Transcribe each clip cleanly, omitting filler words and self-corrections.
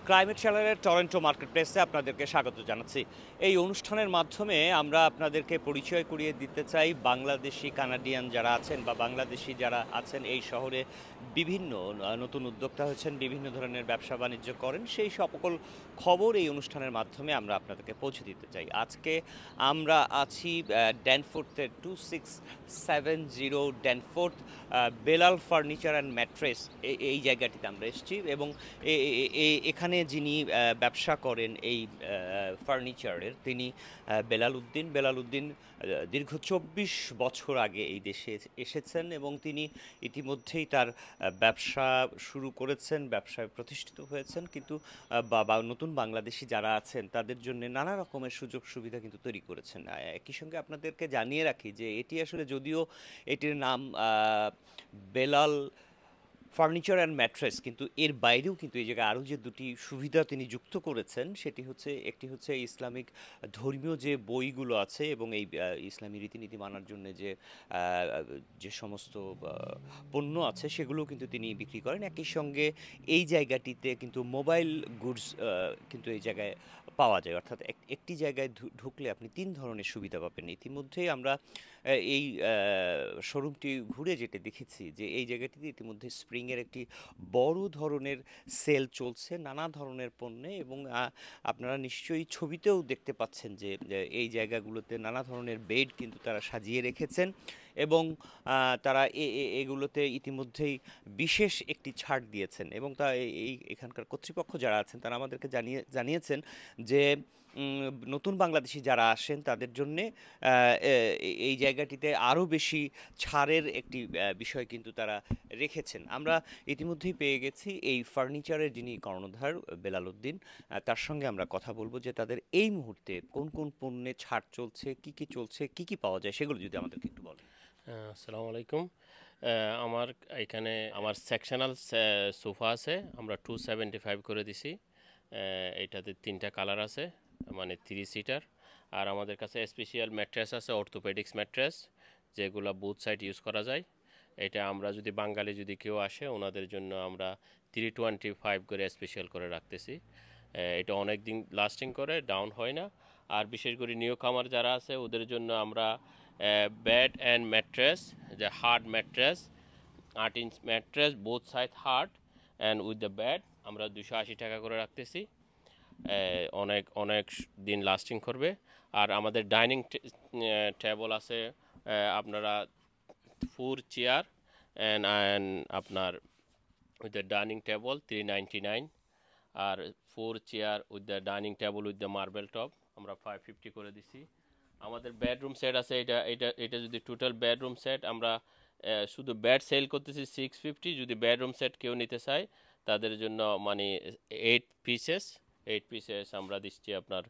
Climate চ্যানেলের Toronto market প্লেসে আপনাদেরকে স্বাগত জানাচ্ছি। এই অনুষ্ঠানের মাধ্যমে আমরা আপনাদেরকে পরিচয় করিয়ে দিতে চাই বাংলাদেশি কানাডিয়ান যারা আছেন বা বাংলাদেশি যারা আছেন এই শহরে বিভিন্ন নতুন উদ্যোক্তা হয়েছেন, বিভিন্ন ধরনের ব্যবসা বাণিজ্য করেন, সেই সকল খবর এই অনুষ্ঠানের মাধ্যমে আমরা আপনাদেরকে পৌঁছে দিতে চাই। আজকে আমরা আছি ড্যানফোর্থের 2670 Danforth Belal furniture and mattress এই জায়গাটিতে আমরা এসেছি এবং এখানে যিনি ব্যবসা করেন এই ফার্নিচারের তিনি বেলাল উদ্দিন দীর্ঘ ২৪ বছর আগে এই দেশে এসেছেন এবং তিনি ইতিমধ্যেই তার ব্যবসা শুরু করেছেন, ব্যবসায় প্রতিষ্ঠিত হয়েছেন, কিন্তু বা নতুন বাংলাদেশি যারা আছেন তাদের জন্য নানা রকমের সুযোগ সুবিধা কিন্তু তৈরি করেছেন। একই সঙ্গে আপনাদেরকে জানিয়ে রাখি যে এটি আসলে যদিও এটির নাম বেলাল ফার্নিচার অ্যান্ড ম্যাট্রেস, কিন্তু এর বাইরেও কিন্তু এই জায়গায় আরও যে দুটি সুবিধা তিনি যুক্ত করেছেন সেটি হচ্ছে, একটি হচ্ছে ইসলামিক ধর্মীয় যে বইগুলো আছে এবং এই ইসলামী রীতিনীতি মানার জন্য যে সমস্ত পণ্য আছে সেগুলো কিন্তু তিনি বিক্রি করেন। একই সঙ্গে এই জায়গাটিতে কিন্তু মোবাইল গুডস কিন্তু এই জায়গায় পাওয়া যায়, অর্থাৎ একটি জায়গায় ঢুকলে আপনি ৩ ধরনের সুবিধা পাবেন। ইতিমধ্যেই আমরা এই শোরুমটি ঘুরে যেটা দেখেছি যে এই জায়গাটিতে ইতিমধ্যে স্প্রিংয়ের একটি বড় ধরনের সেল চলছে নানা ধরনের পণ্যে এবং আপনারা নিশ্চয়ই ছবিতেও দেখতে পাচ্ছেন যে এই জায়গাগুলোতে নানা ধরনের বেড কিন্তু তারা সাজিয়ে রেখেছেন এবং তারা এগুলোতে ইতিমধ্যেই বিশেষ একটি ছাড় দিয়েছেন এবং তা এখানকার কর্তৃপক্ষ যারা আছেন তারা আমাদেরকে জানিয়েছেন যে নতুন বাংলাদেশি যারা আসেন তাদের জন্যে এই জায়গাটিতে আরও বেশি ছাড়ের একটি বিষয় কিন্তু তারা রেখেছেন। আমরা ইতিমধ্যেই পেয়ে গেছি এই ফার্নিচারের যিনি কর্ণধার বেলাল উদ্দিন, তার সঙ্গে আমরা কথা বলবো যে তাদের এই মুহূর্তে কোন কোন পণ্যে ছাড় চলছে, কি চলছে, কি পাওয়া যায় সেগুলো যদি আমাদেরকে একটু বলেন। আসসালামু আলাইকুম। আমার এখানে আমার সেকশনাল সোফা আছে, আমরা 275 করে দিছি। এটাতে 3টা কালার আছে, মানে 3 সিটার। আর আমাদের কাছে স্পেশাল ম্যাট্রেস আছে, অর্থোপেডিক্স ম্যাট্রেস, যেগুলো বুথ সাইড ইউজ করা যায়। এটা আমরা যদি বাঙালি যদি কেউ আসে ওনাদের জন্য আমরা 325 করে স্পেশাল করে রাখতেছি। এটা অনেক দিন লাস্টিং করে, ডাউন হয় না। আর বিশেষ করে নিউ কামার যারা আছে ওদের জন্য আমরা বেড অ্যান্ড ম্যাট্রেস, যে hard mattress, 8 inch mattress, both side hard and with the bed, আমরা 280 টাকা করে রাখতেছি। অনেক অনেক দিন লাস্টিং করবে। আর আমাদের ডাইনিং টেবল আছে, আপনারা 4 চেয়ার অ্যান্ড আপনার উইথ দ্য ডাইনিং টেবল 399। আর 4 chair with the dining table with the marble top আমরা 550 করে দিছি। আমাদের বেডরুম সেট আছে, এটা যদি টোটাল বেডরুম সেট আমরা শুধু বেড সেল করতেছি 650। যদি বেডরুম সেট কেউ নিতে চায় তাদের জন্য মানে 8 পিসেস আমরা দিচ্ছি আপনার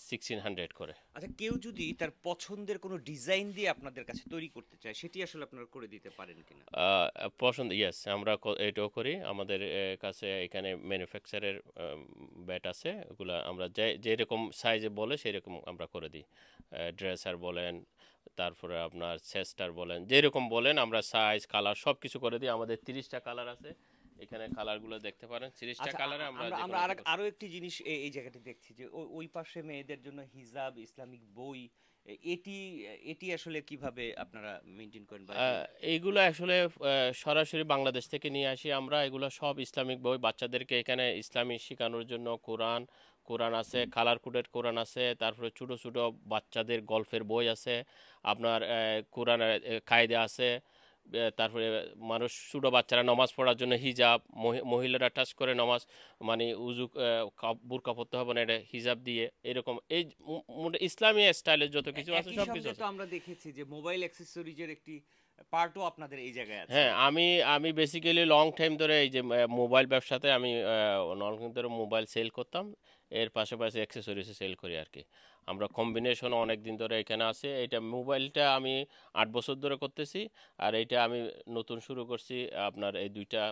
1600 করে। আচ্ছা, কেউ যদি তার পছন্দের কোনো ডিজাইন দিয়ে আপনাদের কাছে তৈরি করতে চায় সেটি আসলে আপনারা করে দিতে পারেন কিনা? পছন্দ, ইয়েস, আমরা এটাও করি। আমাদের কাছে এখানে ম্যানুফ্যাকচারের ব্যাট আছে, ওগুলো আমরা যেরকম সাইজে বলে সেরকম আমরা করে দিই। ড্রেসার বলেন, তারপরে আপনার চেস্টার বলেন, যেরকম বলেন আমরা সাইজ কালার সব কিছু করে দিই। আমাদের 30টা কালার আছে, এখানে কালারগুলো দেখতে পারেন। 30টা আচ্ছা, কালারে আমরা আরো একটি জিনিস এই জায়গাতে দেখছি যে ওই পাশে মেয়েদের জন্য হিজাব, ইসলামিক বই, এটি এটি আসলে কিভাবে আপনারা মেনটেন করেন বা এইগুলো আসলে সরাসরি বাংলাদেশ থেকে নিয়ে আসি আমরা। এগুলো সব ইসলামিক বই, বাচ্চাদেরকে এখানে ইসলামী শেখানোর জন্য কোরআন আছে, কালার কোডেড কোরআন আছে, তারপরে ছোটো ছোটো বাচ্চাদের গল্পের বই আছে, আপনার কোরআন কায়দা আছে। তারপরে মানুষ ছোটো বাচ্চারা নামাজ পড়ার জন্য হিজাব, মহিলারা টাচ করে নামাজ মানে উজু বুরকা পরতে হবে না, এটা হিজাব দিয়ে এরকম এই ইসলামী স্টাইলের যত কিছু আছে একই সব কিছু সঙ্গে আছে। তো আমরা দেখেছি যে মোবাইল অ্যাক্সেসরিজের একটি পার্টও আপনাদের এই জায়গায় আছে। হ্যাঁ, আমি বেসিক্যালি লং টাইম ধরে এই যে মোবাইল ব্যবসাতে আমি লং টাইম ধরে মোবাইল সেল করতাম, এর পাশাপাশি অ্যাক্সেসরিজ সেল করি আর কি। আমরা কম্বিনেশন অনেক দিন ধরে এখানে আছে। এটা মোবাইলটা আমি 8 বছর ধরে করতেছি, আর এইটা আমি নতুন শুরু করছি আপনার এই দুইটা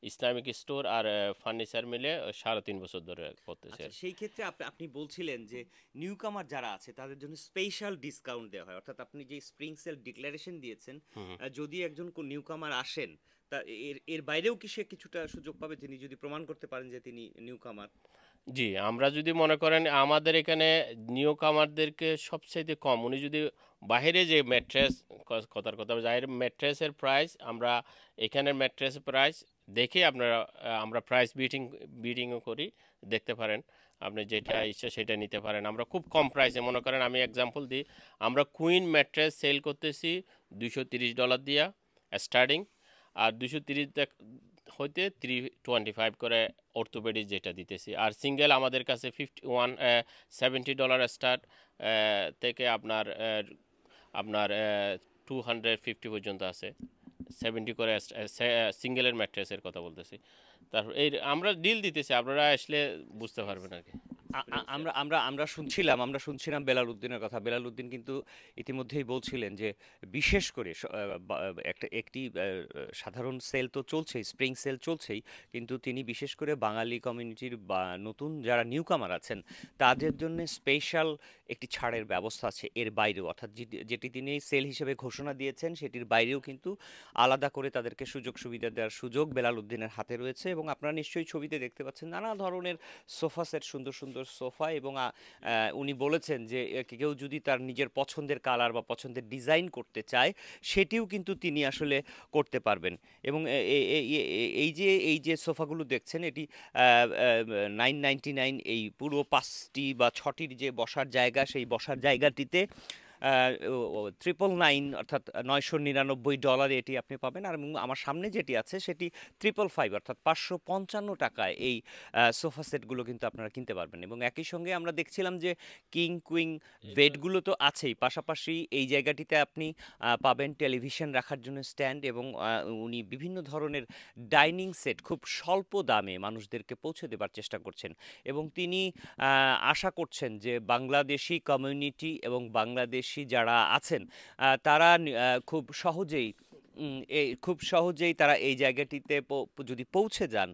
ইসলামিক স্টোর আর ফার্নিচার মিলে 3.5 বছর ধরে করতেছি আচ্ছা, আর কি। সেই ক্ষেত্রে আপনি বলছিলেন যে নিউকামার যারা আছে তাদের জন্য স্পেশাল ডিসকাউন্ট দেওয়া হয়, অর্থাৎ আপনি যে স্প্রিং সেল ডিক্লারেশন দিয়েছেন, হুম। যদি একজন নিউকামার আসেন তা এর এর বাইরেও কি সে কিছুটা সুযোগ পাবে, তিনি যদি প্রমাণ করতে পারেন যে তিনি নিউ কামার? জি, আমরা যদি মনে করেন আমাদের এখানে নিউ কামারদেরকে সবচাইতে কম উনি যদি বাহিরে যে ম্যাট্রেস, কথার কথা বাইরে ম্যাট্রেসের প্রাইস আমরা এখানের ম্যাট্রেসের প্রাইস দেখে আপনারা আমরা প্রাইস বিডিংও করি, দেখতে পারেন। আপনি যেটা ইচ্ছা সেটা নিতে পারেন। আমরা খুব কম প্রাইসে মনে করেন, আমি এক্সাম্পল দিই, আমরা কুইন ম্যাট্রেস সেল করতেছি $230 দিয়া স্টার্টিং, আর 230 হইতে 325 করে অর্থোপেডিক যেটা দিতেছি। আর সিঙ্গেল আমাদের কাছে $70 স্টার্ট থেকে আপনার আপনার 250 পর্যন্ত আছে। 70 করে সিঙ্গেলের ম্যাট্রেসের কথা বলতেছি। তারপর এই আমরা ডিল দিতেছি, আপনারা আসলে বুঝতে পারবেন আর কি। আমরা আমরা আমরা শুনছিলাম বেলাল উদ্দিনের কথা। বেলাল উদ্দিন কিন্তু ইতিমধ্যেই বলছিলেন যে বিশেষ করে একটি সাধারণ সেল তো চলছেই, স্প্রিং সেল চলছেই, কিন্তু তিনি বিশেষ করে বাঙালি কমিউনিটির বা নতুন যারা নিউ কামার আছেন তাদের জন্য স্পেশাল একটি ছাড়ের ব্যবস্থা আছে এর বাইরেও, অর্থাৎ যেটি তিনি সেল হিসেবে ঘোষণা দিয়েছেন সেটির বাইরেও কিন্তু আলাদা করে তাদেরকে সুযোগ সুবিধা দেওয়ার সুযোগ বেলাল উদ্দিনের হাতে রয়েছে। এবং আপনারা নিশ্চয়ই ছবিতে দেখতে পাচ্ছেন নানা ধরনের সোফা সেট, সুন্দর সুন্দর সোফা। এবং উনি বলেছেন যে কেউ যদি তার নিজের পছন্দের কালার বা পছন্দের ডিজাইন করতে চায় সেটিও কিন্তু তিনি আসলে করতে পারবেন। এবং এই যে সোফাগুলো দেখছেন এটি 999, এই পুরো 5টি বা 6টির যে বসার জায়গা, সেই বসার জায়গাটিতে $999 অর্থাৎ $999 এটি আপনি পাবেন। আর আমার সামনে যেটি আছে সেটি $555 অর্থাৎ $555 এই সোফা সেটগুলো কিন্তু আপনারা কিনতে পারবেন। এবং একই সঙ্গে আমরা দেখছিলাম যে কিং কুইং বেডগুলো তো আছেই, পাশাপাশি এই জায়গাটিতে আপনি পাবেন টেলিভিশন রাখার জন্য স্ট্যান্ড, এবং উনি বিভিন্ন ধরনের ডাইনিং সেট খুব স্বল্প দামে মানুষদেরকে পৌঁছে দেবার চেষ্টা করছেন। এবং তিনি আশা করছেন যে বাংলাদেশি কমিউনিটি এবং বাংলাদেশি যারা আছেন তারা খুব সহজেই তারা এই জায়গাটিতে যদি পৌঁছে যান,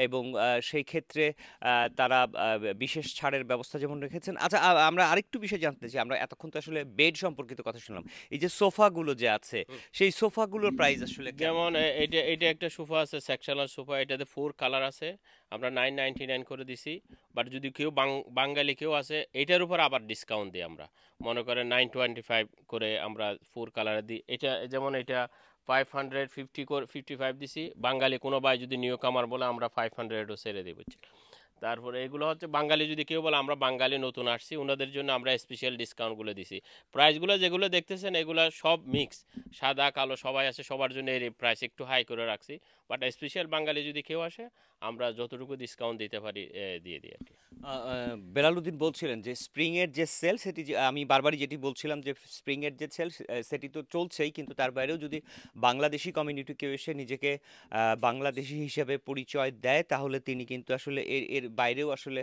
এবং সেই ক্ষেত্রে তারা বিশেষ ছাড়ের ব্যবস্থা যেমন রেখেছেন। আচ্ছা, আমরা আরেকটু বিষয় জানতে চাই। আমরা এতক্ষণ তো আসলে বেড সম্পর্কিত কথা শুনলাম, এই যে সোফাগুলো যে আছে সেই সোফাগুলোর প্রাইস আসলে কেমন? যেমন এটা একটা সোফা আছে, সেকশনাল সোফা, এটাতে 4 কালার আছে, আমরা 999 করে দিছি। বাট যদি কেউ বাঙালি কেউ আছে এটার উপর আবার ডিসকাউন্ট দিই, আমরা মনে করেন 925 করে আমরা 4 কালারে দিই। এটা যেমন এটা 555 দিছি, বাঙালি কোনো ভাই যদি নিউ কামার বলে আমরা 500ও ছেড়ে দিই, বুঝছি। তারপরে এগুলো হচ্ছে বাঙালি যদি কেউ বলে আমরা বাঙালি নতুন আসছি, ওনাদের জন্য আমরা স্পেশাল ডিসকাউন্টগুলো দিছি। প্রাইসগুলো যেগুলো দেখতেছেন এগুলো সব মিক্স, সাদা কালো সবাই আছে, সবার জন্য এই প্রাইস একটু হাই করে রাখছি। বাট স্পেশাল বাঙালি যদি কেউ আসে আমরা যতটুকু ডিসকাউন্ট দিতে পারি দিয়ে দিই আর কি। বেলালুদ্দিন বলছিলেন যে স্প্রিংয়ের যে সেল সেটি, আমি বারবারই যেটি বলছিলাম যে স্প্রিংয়ের যে সেল সেটি তো চলছেই, কিন্তু তার বাইরেও যদি বাংলাদেশি কমিউনিটি কেউ এসে নিজেকে বাংলাদেশি হিসেবে পরিচয় দেয় তাহলে তিনি কিন্তু আসলে এর বাইরেও আসলে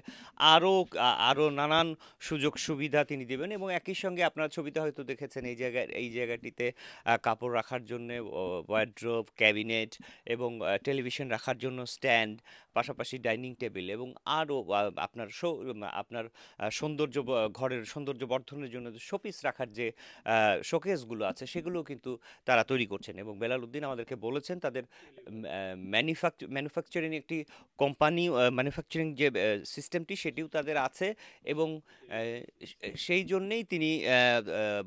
আরও নানান সুযোগ সুবিধা তিনি দেবেন। এবং একই সঙ্গে আপনারা ছবিতে হয়তো দেখেছেন এই জায়গাটিতে কাপড় রাখার জন্য ওয়ার্ড্রোব, ক্যাবিনেট এবং টেলিভিশন রাখার জন্য স্ট্যান্ড, পাশাপাশি ডাইনিং টেবিল এবং আরও আপনার ঘরের সৌন্দর্য বর্ধনের জন্য শোপিস রাখার যে শোকেসগুলো আছে সেগুলোও কিন্তু তারা তৈরি করছেন। এবং বেলাল উদ্দিন আমাদেরকে বলেছেন তাদের ম্যানুফ্যাকচারিং একটি কোম্পানি, ম্যানুফ্যাকচারিং যে সিস্টেমটি সেটিও তাদের আছে। এবং সেই জন্যেই তিনি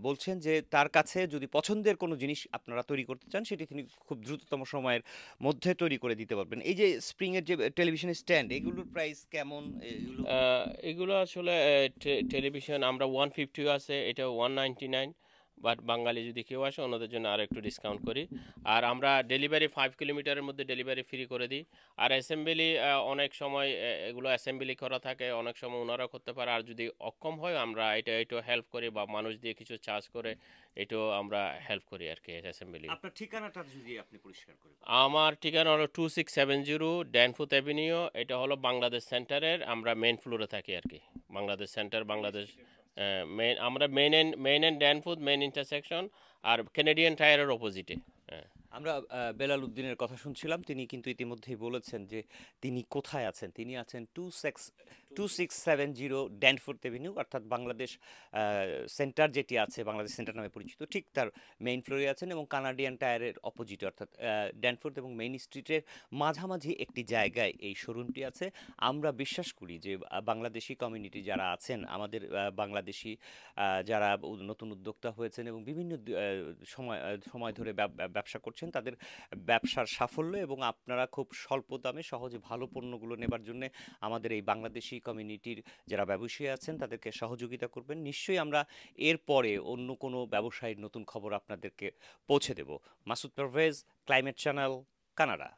বলছেন যে তার কাছে যদি পছন্দের কোনো জিনিস আপনারা তৈরি করতে চান সেটি তিনি খুব দ্রুততম সময়ের মধ্যে তৈরি করে দিতে পারবেন। এই যে স্প্রিংয়ের যে টেলিভিশন স্ট্যান্ড, এগুলোর প্রাইস কেমন? এগুলো আসলে টেলিভিশন আমরা 150 আছে, এটা 199। বাট বাঙালি যদি কেউ আসে ওনাদের জন্য আর একটু ডিসকাউন্ট করি। আর আমরা ডেলিভারি 5 কিলোমিটারের মধ্যে ডেলিভারি ফ্রি করে দিই। আর অ্যাসেম্বলি অনেক সময় এগুলো অ্যাসেম্বলি করা থাকে, অনেক সময় ওনারা করতে পারে। আর যদি অক্ষম হয় আমরা একটু হেল্প করি, বা মানুষ দিয়ে কিছু চার্জ করে এটাও আমরা হেল্প করি আর কি অ্যাসেম্বলি। আপনার ঠিকানাটা যদি আপনি পরিষ্কার করেন। আমার ঠিকানা হলো 2670 ড্যানফুথ অ্যাভিনিউ, এটা হলো বাংলাদেশ সেন্টারের, আমরা মেন ফ্লোরে থাকি আর কি। বাংলাদেশ সেন্টার, বাংলাদেশ আমরা main and Danforth main intersection, আর ক্যানাডিয়ান টায়ারের অপোজিটে। আমরা বেলাল উদ্দিনের কথা শুনছিলাম। তিনি কিন্তু ইতিমধ্যেই বলেছেন যে তিনি কোথায় আছেন। তিনি আছেন 2670 ড্যানফোর্থ এভিনিউ, অর্থাৎ বাংলাদেশ সেন্টার যেটি আছে, বাংলাদেশ সেন্টার নামে পরিচিত, ঠিক তার মেইন ফ্লোরে আছেন এবং কানাডিয়ান টায়ারের অপোজিটে, অর্থাৎ ড্যানফোর্থ এবং মেইন স্ট্রিটের মাঝামাঝি একটি জায়গায় এই শোরুমটি আছে। আমরা বিশ্বাস করি যে বাংলাদেশি কমিউনিটি যারা আছেন, আমাদের বাংলাদেশি যারা নতুন উদ্যোক্তা হয়েছেন এবং বিভিন্ন সময় ধরে ব্যবসা করছেন, তাদের ব্যবসার সাফল্য এবং আপনারা খুব স্বল্প দামে সহজে ভালো পণ্যগুলো নেবার জন্য আমাদের এই বাংলাদেশি কমিউনিটির যারা ব্যবসায়ী আছেন তাদেরকে সহযোগিতা করবেন। নিশ্চয়ই আমরা এরপরে অন্য কোনো ব্যবসায়ীর নতুন খবর আপনাদেরকে পৌঁছে দেব। Masud Parvez, climate channel, Canada.